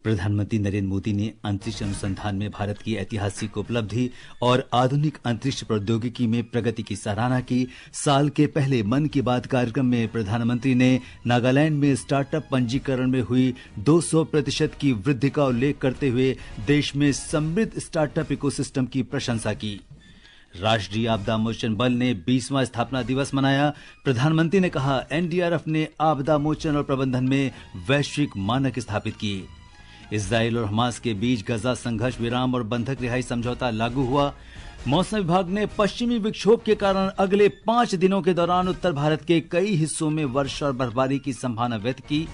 प्रधानमंत्री नरेंद्र मोदी ने अंतरिक्ष अनुसंधान में भारत की ऐतिहासिक उपलब्धि और आधुनिक अंतरिक्ष प्रौद्योगिकी में प्रगति की सराहना की। साल के पहले मन की बात कार्यक्रम में प्रधानमंत्री ने नागालैंड में स्टार्टअप पंजीकरण में हुई 200% की वृद्धि का उल्लेख करते हुए देश में समृद्ध स्टार्टअप इकोसिस्टम की प्रशंसा की। राष्ट्रीय आपदा मोचन बल ने 20वां स्थापना दिवस मनाया। प्रधानमंत्री ने कहा, एनडीआरएफ ने आपदा मोचन और प्रबंधन में वैश्विक मानक स्थापित किए। इजराइल और हमास के बीच गजा संघर्ष विराम और बंधक रिहाई समझौता लागू हुआ। मौसम विभाग ने पश्चिमी विक्षोभ के कारण अगले 5 दिनों के दौरान उत्तर भारत के कई हिस्सों में वर्षा और बर्फबारी की संभावना व्यक्त की।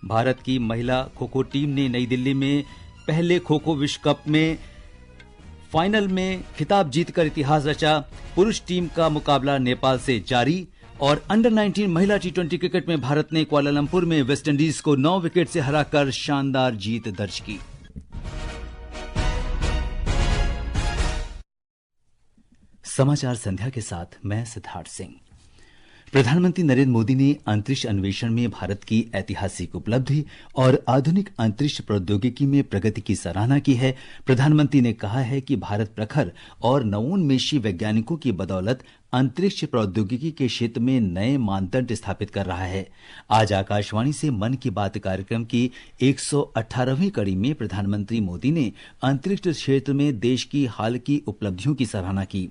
भारत की महिला खो खो टीम ने नई दिल्ली में पहले खो खो विश्व कप में फाइनल में खिताब जीतकर इतिहास रचा। पुरुष टीम का मुकाबला नेपाल से जारी। और अंडर 19 महिला टी20 क्रिकेट में भारत ने कुआलालंपुर में वेस्टइंडीज को 9 विकेट से हराकर शानदार जीत दर्ज की। समाचार संध्या के साथ मैं सिद्धार्थ सिंह। प्रधानमंत्री नरेंद्र मोदी ने अंतरिक्ष अन्वेषण में भारत की ऐतिहासिक उपलब्धि और आधुनिक अंतरिक्ष प्रौद्योगिकी में प्रगति की सराहना की है। प्रधानमंत्री ने कहा है कि भारत प्रखर और नवोन्मेषी वैज्ञानिकों की बदौलत अंतरिक्ष प्रौद्योगिकी के क्षेत्र में नए मानदंड स्थापित कर रहा है। आज आकाशवाणी से मन की बात कार्यक्रम की 118वीं कड़ी में प्रधानमंत्री मोदी ने अंतरिक्ष क्षेत्र में देश की हाल की उपलब्धियों की सराहना की।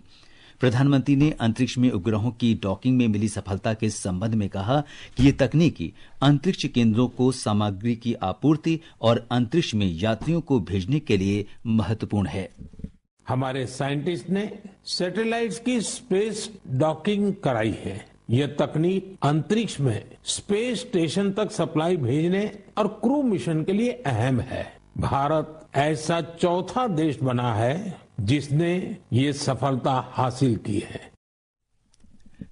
प्रधानमंत्री ने अंतरिक्ष में उपग्रहों की डॉकिंग में मिली सफलता के संबंध में कहा कि ये तकनीकी अंतरिक्ष केंद्रों को सामग्री की आपूर्ति और अंतरिक्ष में यात्रियों को भेजने के लिए महत्वपूर्ण है। हमारे साइंटिस्ट ने सैटेलाइट्स की स्पेस डॉकिंग कराई है। यह तकनीक अंतरिक्ष में स्पेस स्टेशन तक सप्लाई भेजने और क्रू मिशन के लिए अहम है। भारत ऐसा चौथा देश बना है जिसने ये सफलता हासिल की है।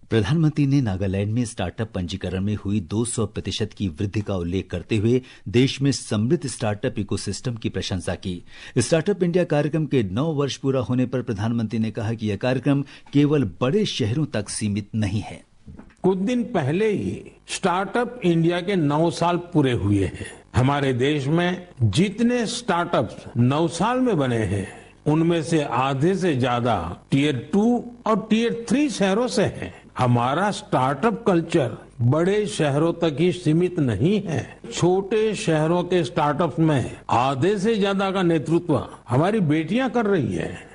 प्रधानमंत्री ने नागालैंड में स्टार्टअप पंजीकरण में हुई 200% की वृद्धि का उल्लेख करते हुए देश में समृद्ध स्टार्टअप इकोसिस्टम की प्रशंसा की। स्टार्टअप इंडिया कार्यक्रम के 9 वर्ष पूरा होने पर प्रधानमंत्री ने कहा कि यह कार्यक्रम केवल बड़े शहरों तक सीमित नहीं है। कुछ दिन पहले ही स्टार्टअप इंडिया के 9 साल पूरे हुए हैं। हमारे देश में जितने स्टार्टअप्स 9 साल में बने हैं उनमें से आधे से ज्यादा टियर 2 और टियर 3 शहरों से हैं। हमारा स्टार्टअप कल्चर बड़े शहरों तक ही सीमित नहीं है। छोटे शहरों के स्टार्टअप्स में आधे से ज्यादा का नेतृत्व हमारी बेटियां कर रही है।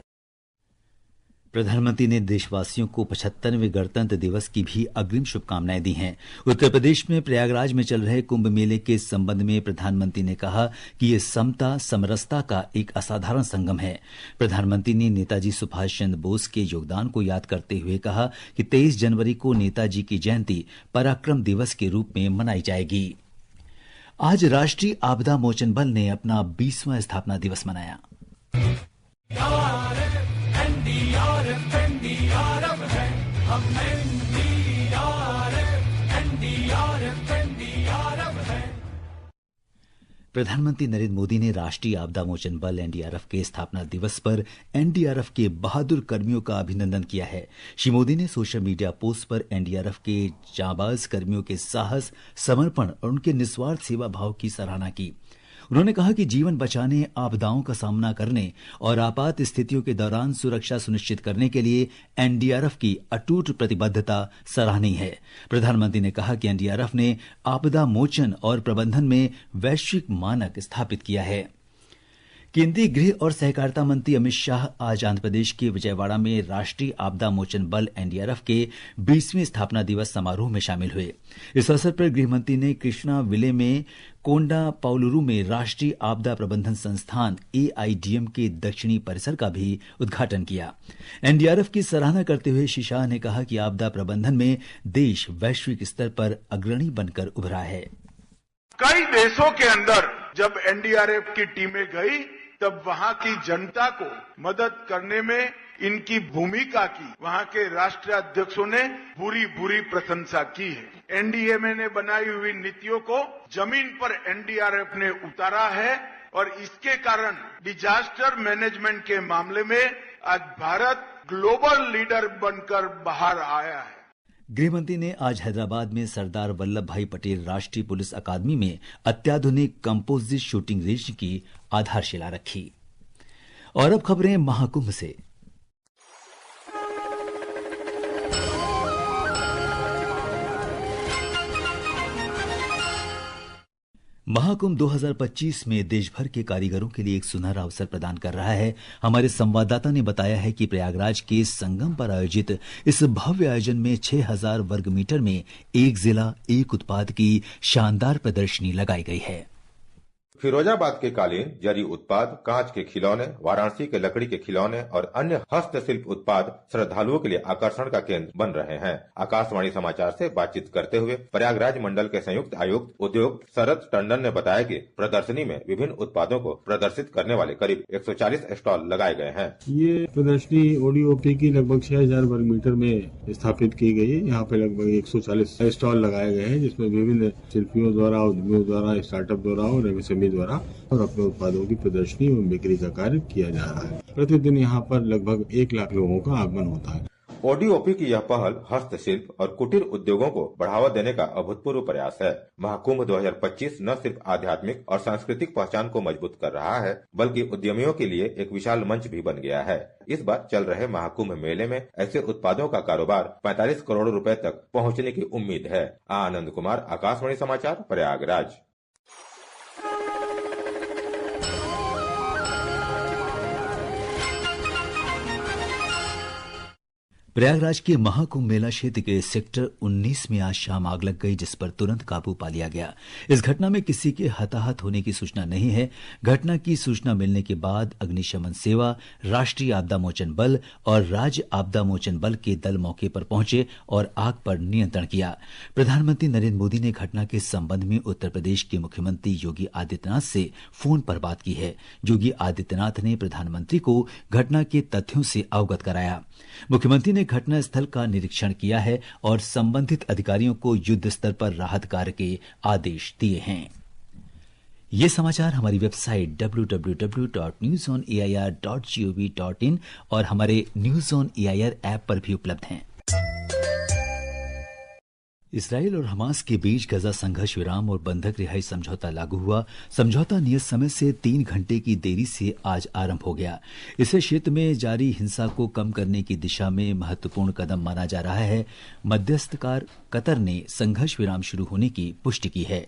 प्रधानमंत्री ने देशवासियों को 75वें गणतंत्र दिवस की भी अग्रिम शुभकामनाएं दी हैं। उत्तर प्रदेश में प्रयागराज में चल रहे कुंभ मेले के संबंध में प्रधानमंत्री ने कहा कि ये समता समरसता का एक असाधारण संगम है। प्रधानमंत्री ने नेताजी सुभाष चंद्र बोस के योगदान को याद करते हुए कहा कि 23 जनवरी को नेताजी की जयंती पराक्रम दिवस के रूप में मनाई जाएगी। आज राष्ट्रीय आपदा मोचन बल ने अपना 20वां स्थापना दिवस मनाया। प्रधानमंत्री नरेंद्र मोदी ने राष्ट्रीय आपदा मोचन बल एनडीआरएफ के स्थापना दिवस पर एनडीआरएफ के बहादुर कर्मियों का अभिनंदन किया है। श्री मोदी ने सोशल मीडिया पोस्ट पर एनडीआरएफ के जांबाज कर्मियों के साहस, समर्पण और उनके निस्वार्थ सेवा भाव की सराहना की। उन्होंने कहा कि जीवन बचाने, आपदाओं का सामना करने और आपात स्थितियों के दौरान सुरक्षा सुनिश्चित करने के लिए एनडीआरएफ की अटूट प्रतिबद्धता सराहनीय है। प्रधानमंत्री ने कहा कि एनडीआरएफ ने आपदा मोचन और प्रबंधन में वैश्विक मानक स्थापित किया है। केंद्रीय गृह और सहकारिता मंत्री अमित शाह आज आंध्र प्रदेश के विजयवाड़ा में राष्ट्रीय आपदा मोचन बल एनडीआरएफ के 20वें स्थापना दिवस समारोह में शामिल हुए। इस अवसर पर गृह मंत्री ने कृष्णा विले में कोंडा पाउलुरू में राष्ट्रीय आपदा प्रबंधन संस्थान एआईडीएम के दक्षिणी परिसर का भी उद्घाटन किया। एनडीआरएफ की सराहना करते हुए श्री शाह ने कहा कि आपदा प्रबंधन में देश वैश्विक स्तर पर अग्रणी बनकर उभरा है। कई देशों के अंदर जब एनडीआरएफ की टीमें गई तब वहां की जनता को मदद करने में इनकी भूमिका की वहां के राष्ट्राध्यक्षों ने पूरी प्रशंसा की है। एनडीएमए ने बनाई हुई नीतियों को जमीन पर एनडीआरएफ ने उतारा है और इसके कारण डिजास्टर मैनेजमेंट के मामले में आज भारत ग्लोबल लीडर बनकर बाहर आया है। गृहमंत्री ने आज हैदराबाद में सरदार वल्लभ भाई पटेल राष्ट्रीय पुलिस अकादमी में अत्याधुनिक कंपोजिट शूटिंग रेंज की आधारशिला रखी। और अब खबरें महाकुंभ से। महाकुंभ 2025 में देश भर के कारीगरों के लिए एक सुनहरा अवसर प्रदान कर रहा है। हमारे संवाददाता ने बताया है कि प्रयागराज के संगम पर आयोजित इस भव्य आयोजन में 6000 वर्ग मीटर में एक जिला एक उत्पाद की शानदार प्रदर्शनी लगाई गई है। फिरोजाबाद के कालीन, जरी उत्पाद, कांच के खिलौने, वाराणसी के लकड़ी के खिलौने और अन्य हस्तशिल्प उत्पाद श्रद्धालुओं के लिए आकर्षण का केंद्र बन रहे हैं। आकाशवाणी समाचार से बातचीत करते हुए प्रयागराज मंडल के संयुक्त आयुक्त उद्योग शरद टंडन ने बताया कि प्रदर्शनी में विभिन्न उत्पादों को प्रदर्शित करने वाले करीब 140 स्टॉल लगाए गए हैं। ये प्रदर्शनी ओडीओपी की लगभग 6000 वर्ग मीटर में स्थापित की गई है। यहाँ पे लगभग 140 स्टॉल लगाए गए हैं, जिसमें विभिन्न शिल्पियों द्वारा, उद्यमियों द्वारा, स्टार्टअप द्वारा और एमएसएमई द्वारा और अपने उत्पादों की प्रदर्शनी एवं बिक्री का कार्य किया जा रहा है। प्रतिदिन यहाँ पर लगभग 1 लाख लोगों का आगमन होता है। ओडीओपी की यह पहल हस्तशिल्प और कुटीर उद्योगों को बढ़ावा देने का अभूतपूर्व प्रयास है। महाकुंभ 2025 न सिर्फ आध्यात्मिक और सांस्कृतिक पहचान को मजबूत कर रहा है, बल्कि उद्यमियों के लिए एक विशाल मंच भी बन गया है। इस बार चल रहे महाकुंभ मेले में ऐसे उत्पादों का कारोबार 45 करोड़ रुपए तक पहुँचने की उम्मीद है। आनंद कुमार, आकाशवाणी समाचार, प्रयागराज। प्रयागराज के महाकुंभ मेला क्षेत्र के सेक्टर 19 में आज शाम आग लग गई, जिस पर तुरंत काबू पा लिया गया। इस घटना में किसी के हताहत होने की सूचना नहीं है। घटना की सूचना मिलने के बाद अग्निशमन सेवा, राष्ट्रीय आपदा मोचन बल और राज्य आपदा मोचन बल के दल मौके पर पहुंचे और आग पर नियंत्रण किया। प्रधानमंत्री नरेंद्र मोदी ने घटना के संबंध में उत्तर प्रदेश के मुख्यमंत्री योगी आदित्यनाथ से फोन पर बात की है। योगी आदित्यनाथ ने प्रधानमंत्री को घटना के तथ्यों से अवगत कराया। मुख्यमंत्री ने घटना स्थल का निरीक्षण किया है और संबंधित अधिकारियों को युद्ध स्तर पर राहत कार्य के आदेश दिए हैं। ये समाचार हमारी वेबसाइट www.newsonair.gov.in और हमारे न्यूज ऑन एआईआर ऐप पर भी उपलब्ध हैं। इसराइल और हमास के बीच गजा संघर्ष विराम और बंधक रिहाई समझौता लागू हुआ। समझौता नियत समय से 3 घंटे की देरी से आज आरंभ हो गया। इसे क्षेत्र में जारी हिंसा को कम करने की दिशा में महत्वपूर्ण कदम माना जा रहा है। मध्यस्थकार कतर ने संघर्ष विराम शुरू होने की पुष्टि की है।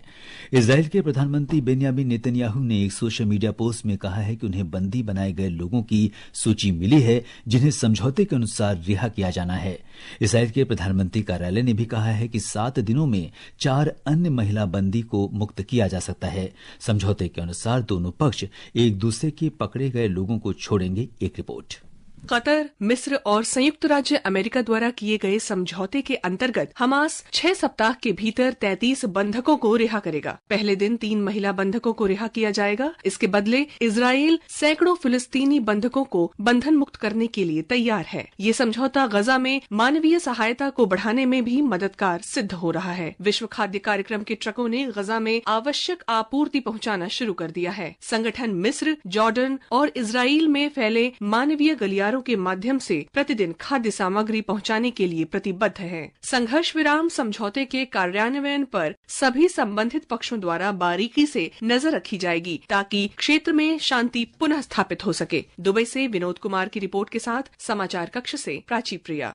इसराइल के प्रधानमंत्री बेन्यामिन नेतन्याहू ने एक सोशल मीडिया पोस्ट में कहा है कि उन्हें बंदी बनाए गए लोगों की सूची मिली है, जिन्हें समझौते के अनुसार रिहा किया जाना है। इसराइल के प्रधानमंत्री कार्यालय ने भी कहा है कि 7 दिनों में 4 अन्य महिला बंदी को मुक्त किया जा सकता है। समझौते के अनुसार दोनों पक्ष एक दूसरे के पकड़े गए लोगों को छोड़ेंगे। एक रिपोर्ट। कतर, मिस्र और संयुक्त राज्य अमेरिका द्वारा किए गए समझौते के अंतर्गत हमास 6 सप्ताह के भीतर 33 बंधकों को रिहा करेगा। पहले दिन 3 महिला बंधकों को रिहा किया जाएगा। इसके बदले इजराइल सैकड़ों फिलिस्तीनी बंधकों को बंधन मुक्त करने के लिए तैयार है। ये समझौता गजा में मानवीय सहायता को बढ़ाने में भी मददगार सिद्ध हो रहा है। विश्व खाद्य कार्यक्रम के ट्रकों ने गजा में आवश्यक आपूर्ति पहुंचाना शुरू कर दिया है। संगठन मिस्र, जॉर्डन और इजराइल में फैले मानवीय गलियारों के माध्यम से प्रतिदिन खाद्य सामग्री पहुंचाने के लिए प्रतिबद्ध है। संघर्ष विराम समझौते के कार्यान्वयन पर सभी संबंधित पक्षों द्वारा बारीकी से नजर रखी जाएगी, ताकि क्षेत्र में शांति पुनः स्थापित हो सके। दुबई से विनोद कुमार की रिपोर्ट के साथ समाचार कक्ष से प्राची प्रिया।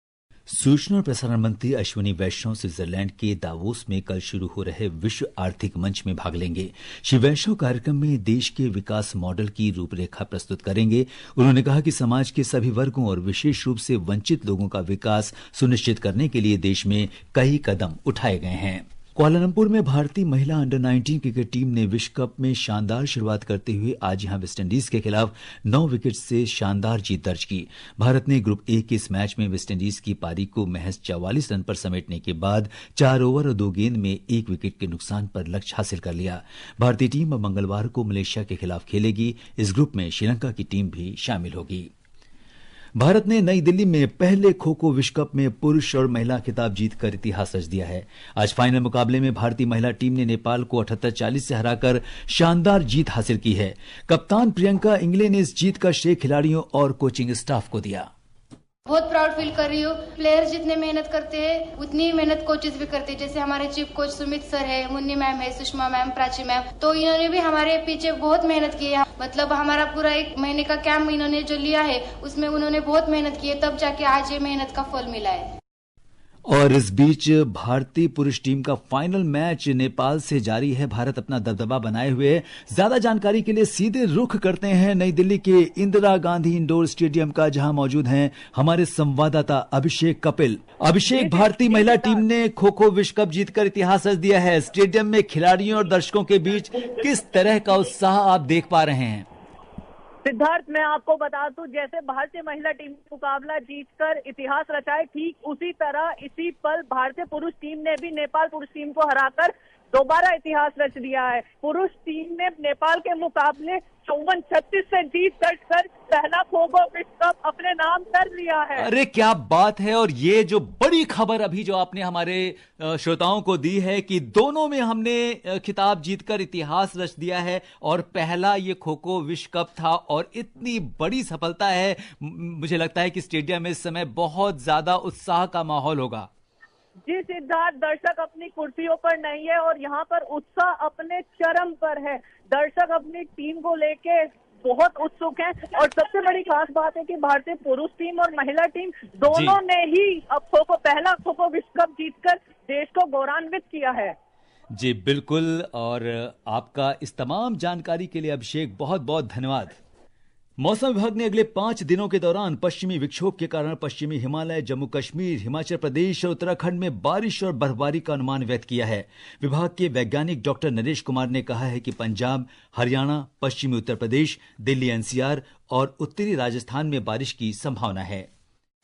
सूचना और प्रसारण मंत्री अश्विनी वैष्णव स्विट्जरलैंड के दावोस में कल शुरू हो रहे विश्व आर्थिक मंच में भाग लेंगे। श्री वैष्णव कार्यक्रम में देश के विकास मॉडल की रूपरेखा प्रस्तुत करेंगे। उन्होंने कहा कि समाज के सभी वर्गों और विशेष रूप से वंचित लोगों का विकास सुनिश्चित करने के लिए देश में कई कदम उठाए गए हैं। कुआलालंपुर में भारतीय महिला अंडर 19 क्रिकेट टीम ने विश्व कप में शानदार शुरुआत करते हुए आज यहां वेस्टइंडीज के खिलाफ 9 विकेट से शानदार जीत दर्ज की। भारत ने ग्रुप ए के इस मैच में वेस्टइंडीज की पारी को महज 44 रन पर समेटने के बाद 4 ओवर और 2 गेंद में 1 विकेट के नुकसान पर लक्ष्य हासिल कर लिया। भारतीय टीम अब मंगलवार को मलेशिया के खिलाफ खेलेगी। इस ग्रुप में श्रीलंका की टीम भी शामिल होगी। भारत ने नई दिल्ली में पहले खो खो विश्व कप में पुरुष और महिला खिताब जीतकर इतिहास रच दिया है। आज फाइनल मुकाबले में भारतीय महिला टीम ने नेपाल को 78-40 से हराकर शानदार जीत हासिल की है। कप्तान प्रियंका इंगले ने इस जीत का श्रेय खिलाड़ियों और कोचिंग स्टाफ को दिया। बहुत प्राउड फील कर रही हूँ। प्लेयर्स जितने मेहनत करते हैं उतनी मेहनत कोचेस भी करते हैं। जैसे हमारे चीफ कोच सुमित सर है, मुन्नी मैम है, सुषमा मैम, प्राची मैम, तो इन्होंने भी हमारे पीछे बहुत मेहनत की है। मतलब हमारा पूरा 1 महीने का कैंप इन्होंने जो लिया है उसमें उन्होंने बहुत मेहनत की है, तब जाके आज ये मेहनत का फल मिला है। और इस बीच भारतीय पुरुष टीम का फाइनल मैच नेपाल से जारी है। भारत अपना दबदबा बनाए हुए है। ज्यादा जानकारी के लिए सीधे रुख करते हैं नई दिल्ली के इंदिरा गांधी इंडोर स्टेडियम का, जहां मौजूद हैं हमारे संवाददाता अभिषेक कपिल। अभिषेक, भारतीय महिला टीम ने खो खो विश्व कप जीतकर इतिहास रच दिया है। स्टेडियम में खिलाड़ियों और दर्शकों के बीच किस तरह का उत्साह आप देख पा रहे हैं? सिद्धार्थ, मैं आपको बता दूं, जैसे भारतीय महिला टीम मुकाबला जीतकर इतिहास रचाए, ठीक उसी तरह इसी पल भारतीय पुरुष टीम ने भी नेपाल पुरुष टीम को हराकर दोबारा इतिहास रच दिया है। पुरुष टीम ने नेपाल के मुकाबले 54-36 से जीत कर पहला खो खो विश्व कप अपने नाम कर लिया है। अरे क्या बात है! और ये जो बड़ी खबर अभी जो आपने हमारे श्रोताओं को दी है कि दोनों में हमने खिताब जीतकर इतिहास रच दिया है, और पहला ये खो खो विश्व कप था, और इतनी बड़ी सफलता है। मुझे लगता है कि स्टेडियम में इस समय बहुत ज्यादा उत्साह का माहौल होगा। जी सिद्धार्थ, दर्शक अपनी कुर्सियों पर नहीं है और यहाँ पर उत्साह अपने चरम पर है। दर्शक अपनी टीम को लेके बहुत उत्सुक हैं, और सबसे बड़ी खास बात है कि भारतीय पुरुष टीम और महिला टीम दोनों ने ही अब पहला खो खो विश्व कप जीतकर देश को गौरवान्वित किया है। जी बिल्कुल, और आपका इस तमाम जानकारी के लिए अभिषेक बहुत बहुत धन्यवाद। मौसम विभाग ने अगले 5 दिनों के दौरान पश्चिमी विक्षोभ के कारण पश्चिमी हिमालय, जम्मू कश्मीर, हिमाचल प्रदेश और उत्तराखंड में बारिश और बर्फबारी का अनुमान व्यक्त किया है। विभाग के वैज्ञानिक डॉक्टर नरेश कुमार ने कहा है कि पंजाब, हरियाणा, पश्चिमी उत्तर प्रदेश, दिल्ली एनसीआर और उत्तरी राजस्थान में बारिश की संभावना है।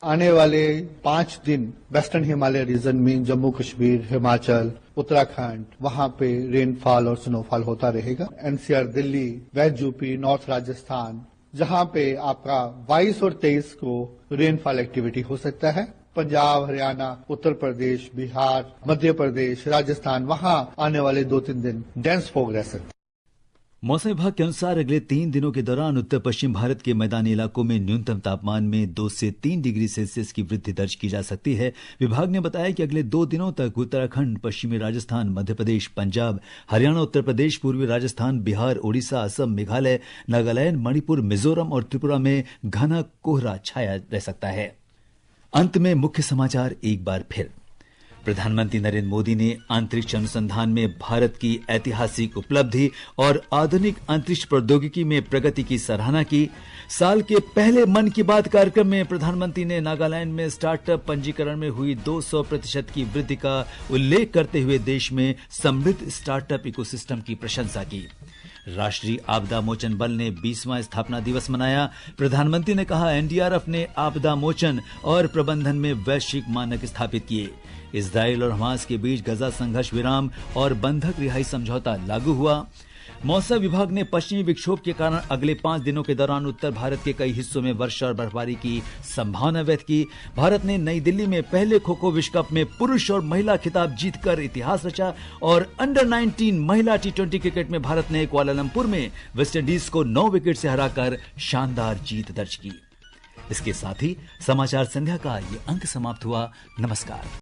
आने वाले 5 दिन वेस्टर्न हिमालय रीजन में जम्मू कश्मीर, हिमाचल, उत्तराखंड, वहां पे रेनफॉल और स्नोफॉल होता रहेगा। NCR, Delhi, west UP, north Rajasthan, जहां पे आपका 22 और 23 को रेनफॉल एक्टिविटी हो सकता है। पंजाब, हरियाणा, उत्तर प्रदेश, बिहार, मध्य प्रदेश, राजस्थान, वहां आने वाले 2-3 दिन डेंस फॉग रह सकते हैं। मौसम विभाग के अनुसार अगले 3 दिनों के दौरान उत्तर पश्चिम भारत के मैदानी इलाकों में न्यूनतम तापमान में 2 से 3 डिग्री सेल्सियस की वृद्धि दर्ज की जा सकती है। विभाग ने बताया कि अगले 2 दिनों तक उत्तराखंड, पश्चिमी राजस्थान, मध्य प्रदेश, पंजाब, हरियाणा, उत्तर प्रदेश, पूर्वी राजस्थान, बिहार, ओडिशा, असम, मेघालय, नागालैंड, मणिपुर, मिजोरम और त्रिपुरा में घना कोहरा छाया रह सकता है। अंत में मुख्य समाचार एक बार फिर। प्रधानमंत्री नरेंद्र मोदी ने अंतरिक्ष अनुसंधान में भारत की ऐतिहासिक उपलब्धि और आधुनिक अंतरिक्ष प्रौद्योगिकी में प्रगति की सराहना की। साल के पहले मन की बात कार्यक्रम में प्रधानमंत्री ने नागालैंड में स्टार्टअप पंजीकरण में हुई 200% की वृद्धि का उल्लेख करते हुए देश में समृद्ध स्टार्टअप इकोसिस्टम की प्रशंसा की। राष्ट्रीय आपदा मोचन बल ने 20वां स्थापना दिवस मनाया। प्रधानमंत्री ने कहा, एनडीआरएफ ने आपदा मोचन और प्रबंधन में वैश्विक मानक स्थापित किए। इजराइल और हमास के बीच गजा संघर्ष विराम और बंधक रिहाई समझौता लागू हुआ। मौसम विभाग ने पश्चिमी विक्षोभ के कारण अगले 5 दिनों के दौरान उत्तर भारत के कई हिस्सों में वर्षा और बर्फबारी की संभावना व्यक्त की। भारत ने नई दिल्ली में पहले खो खो विश्व कप में पुरुष और महिला खिताब जीतकर इतिहास रचा। और अंडर 19 महिला T20 क्रिकेट में भारत ने कुआलालंपुर में वेस्टइंडीज को 9 विकेट से हराकर शानदार जीत दर्ज की। इसके साथ ही समाचार संध्या का ये अंक समाप्त हुआ। नमस्कार।